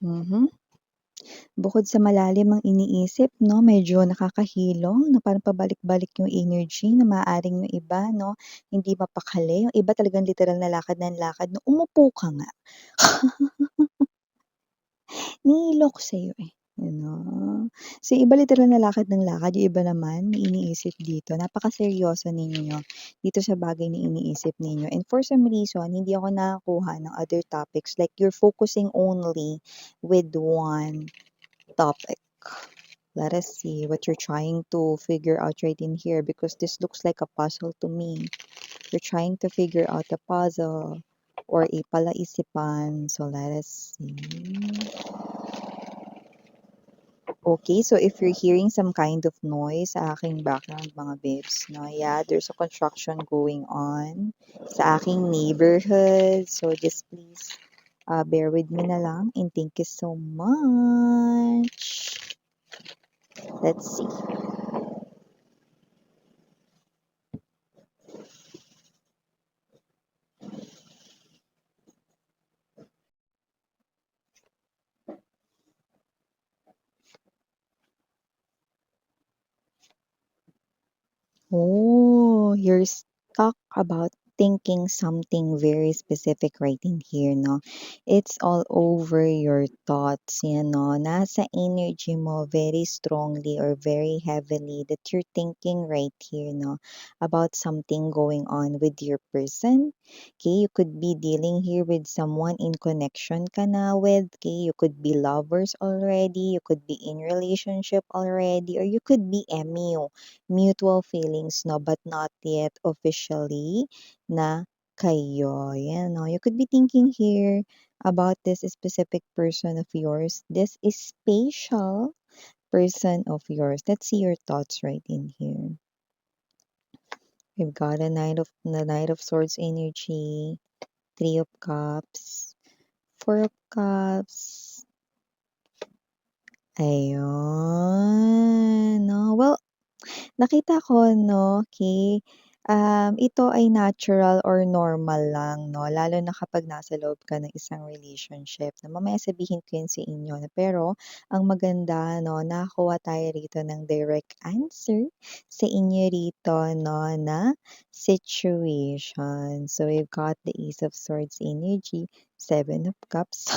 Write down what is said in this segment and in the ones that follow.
Mhm. Bukod sa malalim ang iniisip 'no, medyo nakakahilong na parang pabalik-balik yung energy na maaaring yung iba 'no, hindi mapakali. Yung iba talagang literal na lakad ng lakad na umupo ka nga. Nihilo ko sa'yo, eh, So, yung iba literal na lakad ng lakad, yung iba naman may iniisip dito. Napakaseryoso ninyo dito sa bagay na iniisip ninyo and for some reason hindi ako nakakuha ng other topics like you're focusing only with one topic. Let us see what you're trying to figure out right in here because this looks like a puzzle to me. You're trying to figure out a puzzle or a palaisipan. So let us see. Okay, so if you're hearing some kind of noise sa aking background mga babes, no, yeah, there's a construction going on sa aking neighborhood. So just please bear with me na lang and thank you so much. Let's see. Oh, you're stuck about thinking something very specific right in here, no? It's all over your thoughts, Nasa energy mo very strongly or very heavily that you're thinking right here, no? About something going on with your person. Okay, you could be dealing here with someone in connection ka na with. Okay, you could be lovers already. You could be in relationship already. Or you could be MU mutual feelings 'no, but not yet officially na kayo, 'yan 'no. You could be thinking here about this specific person of yours, this is special person of yours. Let's see your thoughts right in here. We've got the Knight of Swords energy, Three of Cups, Four of Cups. Ayun, 'no. Well, nakita ko 'no, ito ay natural or normal lang 'no, lalo na kapag nasa loob ka ng isang relationship na mamaya sabihin ko 'yan sa inyo na pero ang maganda 'no, nakakuha tayo rito ng direct answer sa inyo rito 'no, na situation. So, we've got the Ace of Swords energy, Seven of Cups.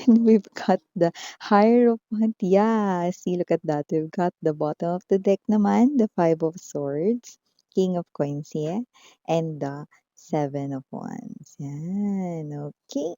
And we've got the Hierophant. Yeah, see, look at that. We've got the bottom of the deck naman, the Five of Swords, King of Coins, yeah, and the Seven of Wands. Yan, okay.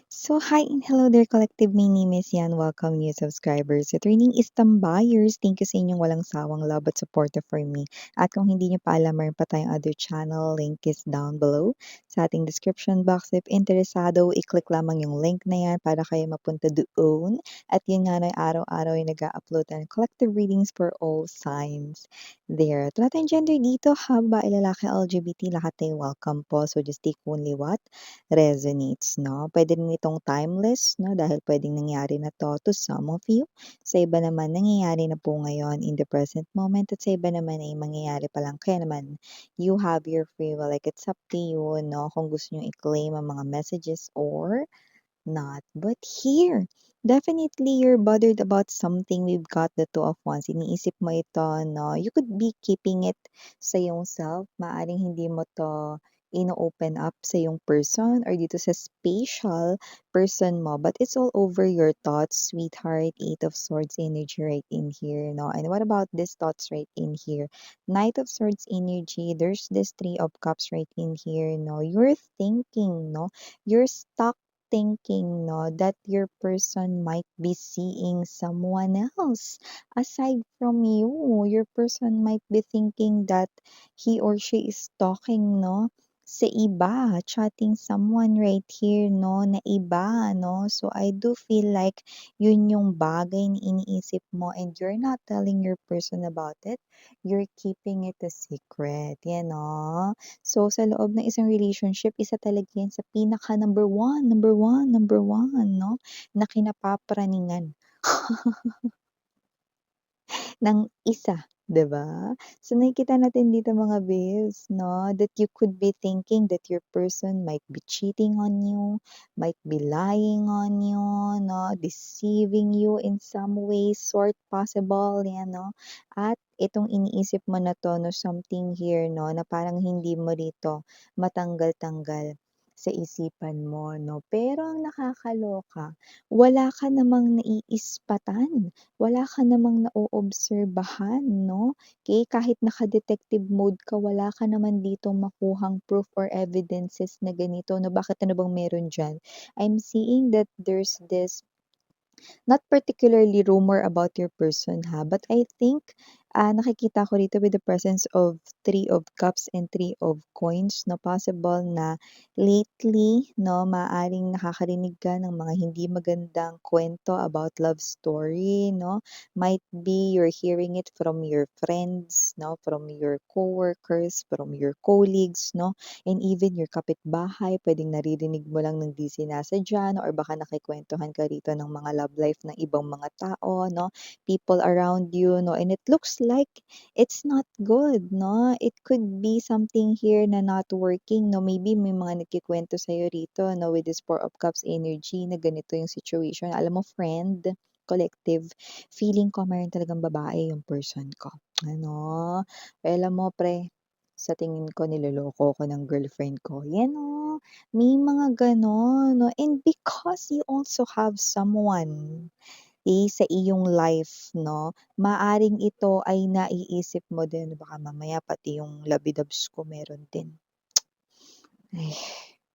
So, hi and hello there, collective. My name is Yan. Welcome, new subscribers. Returning Istam buyers, thank you sa inyong walang sawang love at support for me. At kung hindi nyo pa alam, mayroon pa tayong other channel. Link is down below sa ating description box. If interesado, i-click lamang yung link na yan para kayo mapunta doon. At yun nga na araw-araw ay nag-upload ng collective readings for all signs there. At lahat ng gender dito, haba, lalaki, LGBT, lahat ay welcome po. So, just take only what resonates, 'no? Puwede rin itong timeless, 'no, dahil puwedeng nangyari na 'to to some of you. Sa iba naman nangyayari na po ngayon in the present moment at sa iba naman ay mangyayari pa lang. Kaya naman you have your free will, like it's up to you, 'no, kung gusto niyong i-claim ang mga messages or not. But here, definitely you're bothered about something. We've got the Two of Wands. Iniisip mo ito, no? You could be keeping it sa iyong self. Maaring hindi mo to ino-open up sa iyong person or dito sa spatial person mo. But it's all over your thoughts, sweetheart. Eight of Swords energy right in here, no? And what about these thoughts right in here? Knight of Swords energy. There's this Three of Cups right in here, no? You're thinking, no? You're stuck thinking, no, that your person might be seeing someone else aside from you. Your person might be thinking that he or she is talking, no, sa iba, chatting someone right here, no, na iba, no. So I do feel like yun yung bagay na iniisip mo and you're not telling your person about it. You're keeping it a secret, yan, no. So, sa loob ng isang relationship, isa talaga yan sa pinaka number one, 'no, na kinapapraningan ng isa. 'di ba? So, nakikita natin dito mga babes 'no, that you could be thinking that your person might be cheating on you, might be lying on you 'no, deceiving you in some way, sort possible, 'yan 'no. At itong iniisip mo na 'to 'no, something here 'no, na parang hindi mo rito matanggal-tanggal sa isipan mo 'no. Pero ang nakakaloka, wala ka namang naiispatan. Wala ka namang naoobserbahan 'no, okey, kahit naka-detective mode ka wala ka naman ditong makuhang proof or evidences na ganito 'no, bakit ano bang meron diyan? I'm seeing that there's this not particularly rumor about your person ha, but I think, nakikita ko rito with the presence of Three of Cups and Three of Coins na possible na lately 'no, maaaring nakakarinig ka ng mga hindi magandang kwento about love story 'no. Might be you're hearing it from your friends 'no, from your coworkers, from your colleagues 'no, and even your kapitbahay puwedeng naririnig mo lang ng di sinasadya 'no, or baka nakikwentuhan ka rito ng mga love life ng ibang mga tao 'no, people around you 'no, and it looks like it's not good 'no. It could be something here na not working 'no, maybe may mga nagkukuwento sa'yo rito 'no, with this Four of Cups energy na ganito yung situation. Alam mo friend, collective, feeling ko meron talagang babae yung person ko, ano. Alam mo pre, sa tingin ko niloloko ako ng girlfriend ko, 'yan oh, may mga gano'n 'no, and because you also have someone, sa iyong life 'no, maaaring ito ay naiisip mo din baka mamaya pati yung labidabs ko meron din. Ay,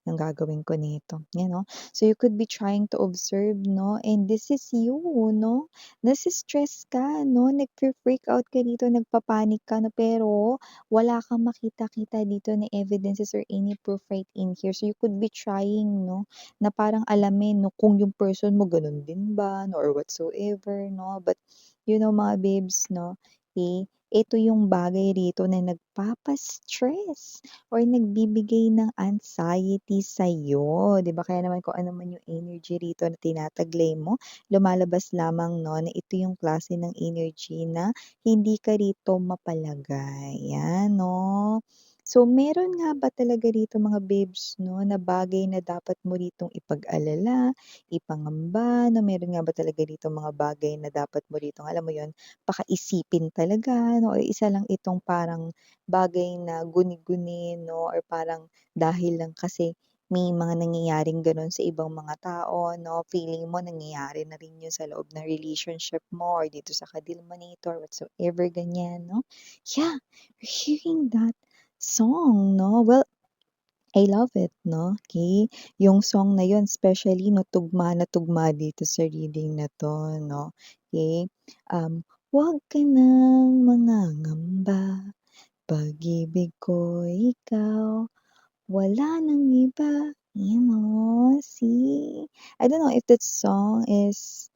anong gagawin ko nito, you know? So you could be trying to observe 'no, and this is you 'no, nasi-stress ka 'no, nagfi-freak out ka dito, nagpa-panic ka 'no, pero wala kang makita-kita dito na evidences or any proof right in here. So you could be trying 'no, na parang alamin 'no, kung yung person mo gano'n din ba 'no, or whatsoever 'no. But you know mga babes 'no, ito yung bagay rito na nagpapa-stress or nagbibigay ng anxiety sa'yo, 'di ba? Kaya naman kung ano man yung energy rito na tinataglay mo, lumalabas lamang 'no, na ito yung klase ng energy na hindi ka rito mapalagay, 'yan 'no. So, meron nga ba talaga rito mga babes 'no, na bagay na dapat mo ritong ipag-alala, ipangamba 'no, meron nga ba talaga rito mga bagay na dapat mo ritong, alam mo yon, pakaisipin talaga 'no, o isa lang itong parang bagay na guni-guni 'no, or parang dahil lang kasi may mga nangyayaring gano'n sa ibang mga tao 'no, feeling mo nangyayari na rin 'yun sa loob ng relationship mo or dito sa ka-deal mo nito or whatsoever, ganyan 'no. Yeah, you're hearing that song 'no, well, I love it 'no, okey. Yung song na yun especially 'no, tugma na tugma dito sa reading na 'to 'no, okey. "Wag ka ng mangangamba, pag-ibig ko'y ikaw, wala ng iba." You know, see? I don't know if that song is,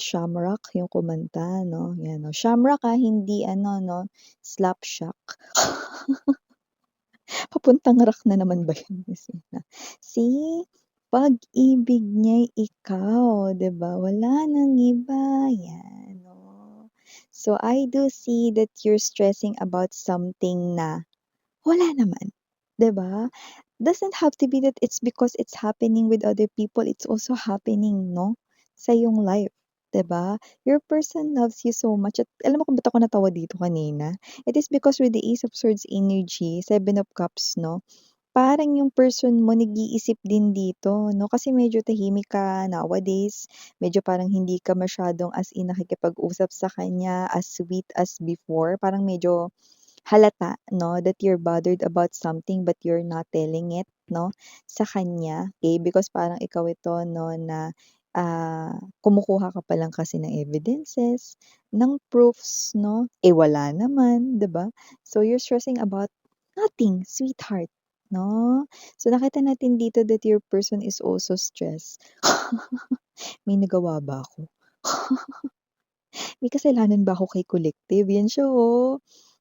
Shamrock yung kumanta 'no, 'yan 'no. Shamrock, hindi ano 'no, Slapshot. Papuntang rock na naman ba yun, See, pag-ibig niya'y ikaw, 'di ba, wala ng iba, 'yan, oh. So, I do see that you're stressing about something na wala naman, 'di ba? Doesn't have to be that it's because it's happening with other people, it's also happening 'no, sa iyong life, 'di ba? Your person loves you so much at alam mo kung ba't ako natawa dito kanina? It is because with the Ace of Swords energy, Seven of Cups 'no, parang yung person mo nag-iisip din dito 'no, kasi medyo tahimik ka nowadays, medyo parang hindi ka masyadong as in nakikipag-usap sa kanya as sweet as before, parang medyo halata 'no, that you're bothered about something but you're not telling it 'no, sa kanya, okay? Because parang ikaw ito 'no na, kumukuha ka pa lang kasi ng evidences, ng proofs 'no, wala naman, 'di ba? So, you're stressing about nothing, sweetheart 'no? So, nakita natin dito that your person is also stressed. May nagawa ba ako? May kasalanan ba ako kay collective? 'Yan siya, oh.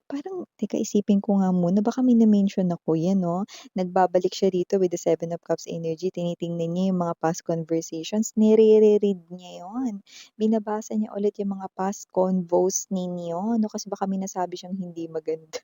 Parang teka isipin ko nga muna baka may na-mention ako, 'yan 'no, nagbabalik siya dito with the Seven of Cups energy, tinitingnan niya yung mga past conversations, nire-re-read niya 'yun. Binabasa niya ulit yung mga past convos ninyo 'no, kasi baka may nasabi siyang hindi maganda.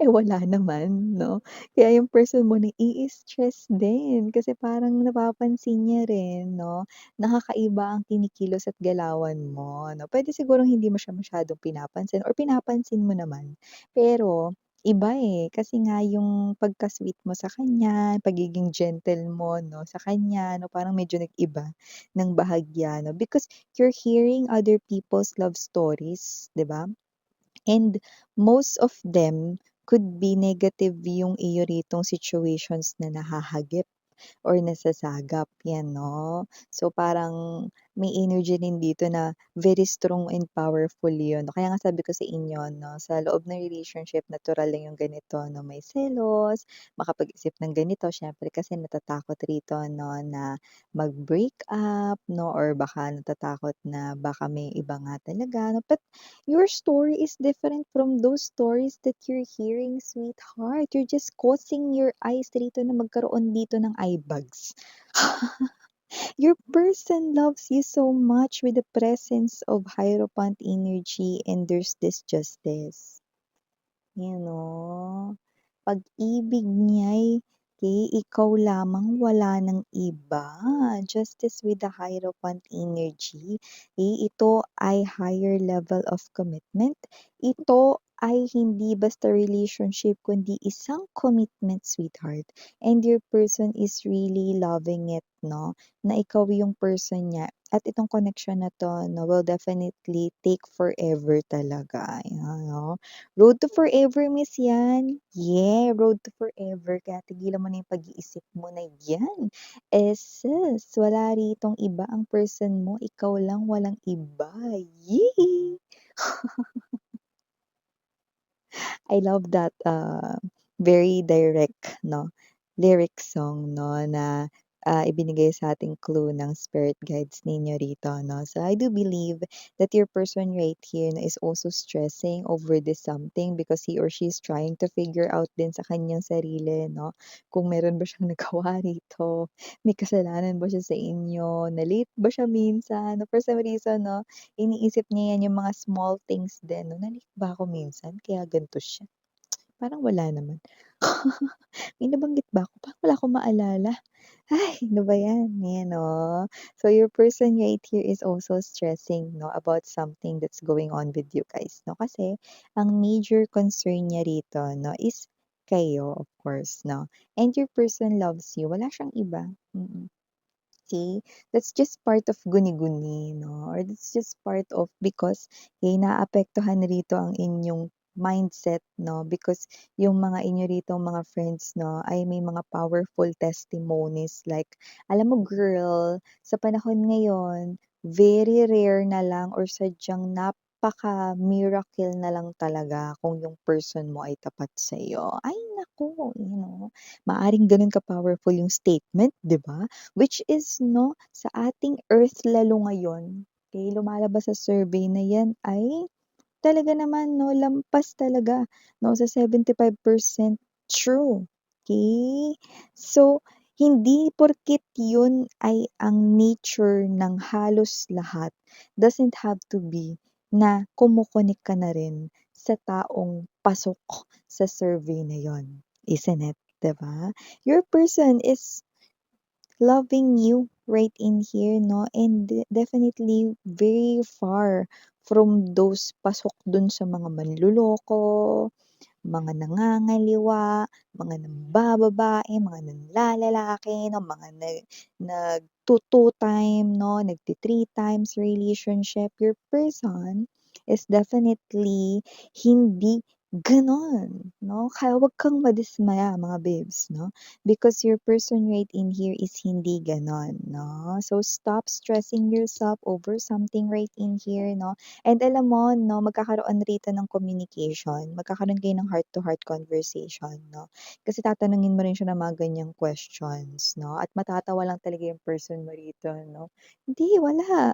Eh, wala naman 'no. Kaya yung person mo nai-stress din kasi parang napapansin niya rin 'no, nakakaiba ang kinikilos at galawan mo 'no. Puwede sigurong hindi mo siya masyadong pinapansin or pinapansin mo naman, pero iba, eh. Kasi nga yung pagka-sweet mo sa kanya, pagiging gentle mo 'no, sa kanya 'no, parang medyo nag-iba ng bahagya 'no, because you're hearing other people's love stories, 'di ba? And most of them could be negative yung iyo ritong situations na nahahagip or nasasagap, 'yan 'no. So, parang may energy din dito na very strong and powerful 'yun. Kaya nga sabi ko sa inyo 'no, sa loob ng relationship natural lang yung ganito 'no, may selos, makapag-isip ng ganito siyempre kasi natatakot rito 'no, na mag-break up 'no, or baka natatakot na baka may iba nga talaga 'no. But your story is different from those stories that you're hearing, sweetheart. You're just causing your eyes rito na magkaroon dito ng eye bags. Your person loves you so much with the presence of Hierophant energy and there's this justice. You know, pag-ibig niya'y ikaw lamang wala ng iba. Justice with the Hierophant energy, ito ay higher level of commitment. Ito ay hindi basta relationship kundi isang commitment, sweetheart. And your person is really loving it 'no, na ikaw yung person niya at itong connection na 'to 'no, will definitely take forever talaga, yan 'no. Road to forever, miss, yan. Yeah, road to forever. Kaya tigilan mo na yung pag-iisip mo na yan. Eh, sis, wala ritong iba ang person mo. Ikaw lang, walang iba. Yee! I love that, very direct 'no, lyric song 'no, na, ibinigay sa ating clue ng spirit guides ninyo rito 'no. So, I do believe that your person right here na is also stressing over this something because he or she is trying to figure out din sa kanyang sarili 'no, kung meron ba siyang nagawa rito, may kasalanan ba siya sa inyo, na-late ba siya minsan, no, for some reason 'no, iniisip niya yan yung mga small things din 'no, na-late ba ako minsan kaya ganito siya? Parang wala naman. May nabanggit ba ako? Parang wala akong maalala. Ay, ano ba 'yan? Ayan 'no. So your person right here is also stressing 'no, about something that's going on with you guys 'no. Kasi ang major concern niya rito 'no, is kayo of course 'no, and your person loves you, wala siyang iba, See, that's just part of guni-guni 'no, or that's just part of because, naapektuhan rito ang inyong mindset 'no, because yung mga inyo ritong mga friends 'no, ay may mga powerful testimonies like, alam mo girl, sa panahon ngayon, very rare na lang or sadyang napaka-miracle na lang talaga kung yung person mo ay tapat sa'yo. Ay naku, maaaring gano'n ka-powerful yung statement, 'di ba? Which is 'no, sa ating Earth lalo ngayon, lumalabas sa survey na 'yan ay talaga naman 'no, lampas talaga 'no, sa 75% true, okey? So, hindi porket 'yun ay ang nature ng halos lahat, doesn't have to be na kumo-connect ka na rin sa taong pasok sa survey na 'yun, isn't it, 'di ba? Your person is loving you right in here 'no, and definitely very far from those pasok dun sa mga manloloko, mga nangangaliwa, mga nambababae, mga nanlalalaki 'no, mga nagtu-two time 'no, nagti-three times relationship. Your person is definitely hindi gano'n 'no, kaya huwag kang madismaya mga babes 'no, because your person right in here is hindi gano'n 'no. So, stop stressing yourself over something right in here 'no. And alam mo 'no, magkakaroon rito ng communication, magkakaroon kayo ng heart to heart conversation 'no. Kasi tatanungin mo rin siya ng mga ganyang questions 'no, at matatawa lang talaga yung person mo rito 'no. Hindi, wala.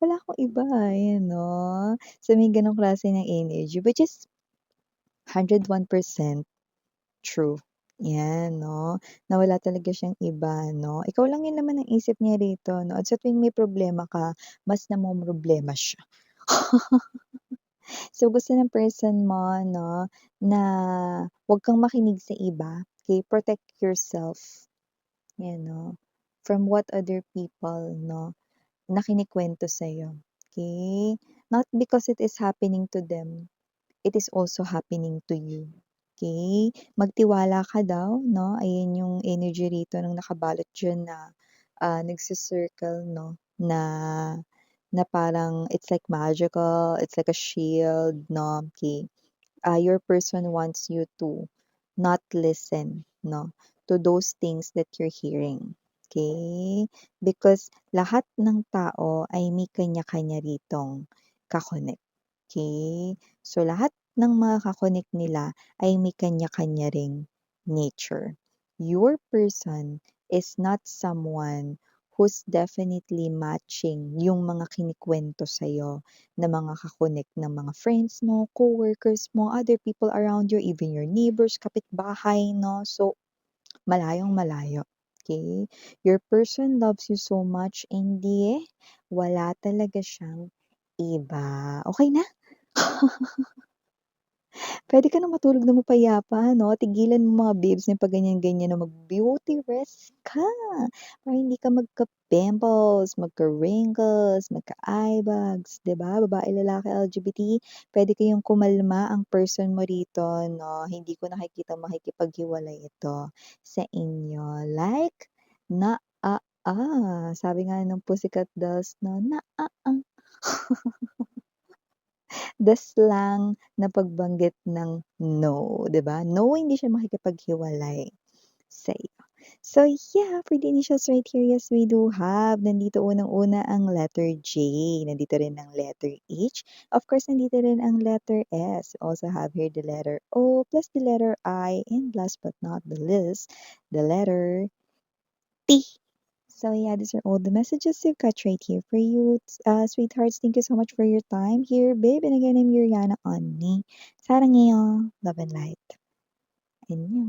Wala akong iba, ayan 'no. So, may gano'ng klase ng energy which is 101% true. 'Yan 'no, na wala talaga siyang iba 'no. Ikaw lang 'yung laman ng isip niya rito 'no at sa tuwing may problema ka, mas namomroblema siya. So, gusto ng person mo 'no, na 'wag kang makinig sa iba, okey? Protect yourself, 'yan 'no, from what other people 'no, na kinukuwento sa'yo, okey? Not because it is happening to them, it is also happening to you, okey? Magtiwala ka daw 'no, ayan yung energy rito ng nakabalot diyan na, nagsi-circle 'no, na na parang it's like magical, it's like a shield 'no, okey. Your person wants you to not listen 'no, to those things that you're hearing, okay? Because lahat ng tao ay may kanya-kanya ritong ka-connect, okey? So, lahat ng mga ka-connect nila ay may kanya-kanya ring nature. Your person is not someone who's definitely matching yung mga kinukuwento sa'yo na mga ka-connect ng mga friends mo, coworkers mo, other people around you, even your neighbors, kapitbahay 'no. So, malayong-malayo, okey? Your person loves you so much and wala talaga siyang iba. Okey na? Puwede ka na matulog ng mapayapa 'no, tigilan mo mga babes na paganyan-ganyan na mag-beauty rest ka, para hindi ka magka-pimples, magka-wrinkles, magka-eye bags, 'di ba? Babae, lalaki, LGBT, puwede kayong kumalma ang person mo rito 'no, hindi ko nakikitang makikipaghiwalay ito sa inyo. Like, sabi nga ng Pussycat Dolls 'no, the slang na pagbanggit ng no, 'di ba? No, hindi siya makikipaghiwalay sa iyo. So yeah, for the initials right here, yes, we do have. Nandito unang-una ang letter J, nandito rin ang letter H, of course, nandito rin ang letter S. We also have here the letter O plus the letter I, and last but not the least, the letter T. So yeah, these are all the messages I've got right here for you, sweethearts. Thank you so much for your time here, babe. And again, I'm Yuriana Onni. 사랑해요. Love and light. 안녕.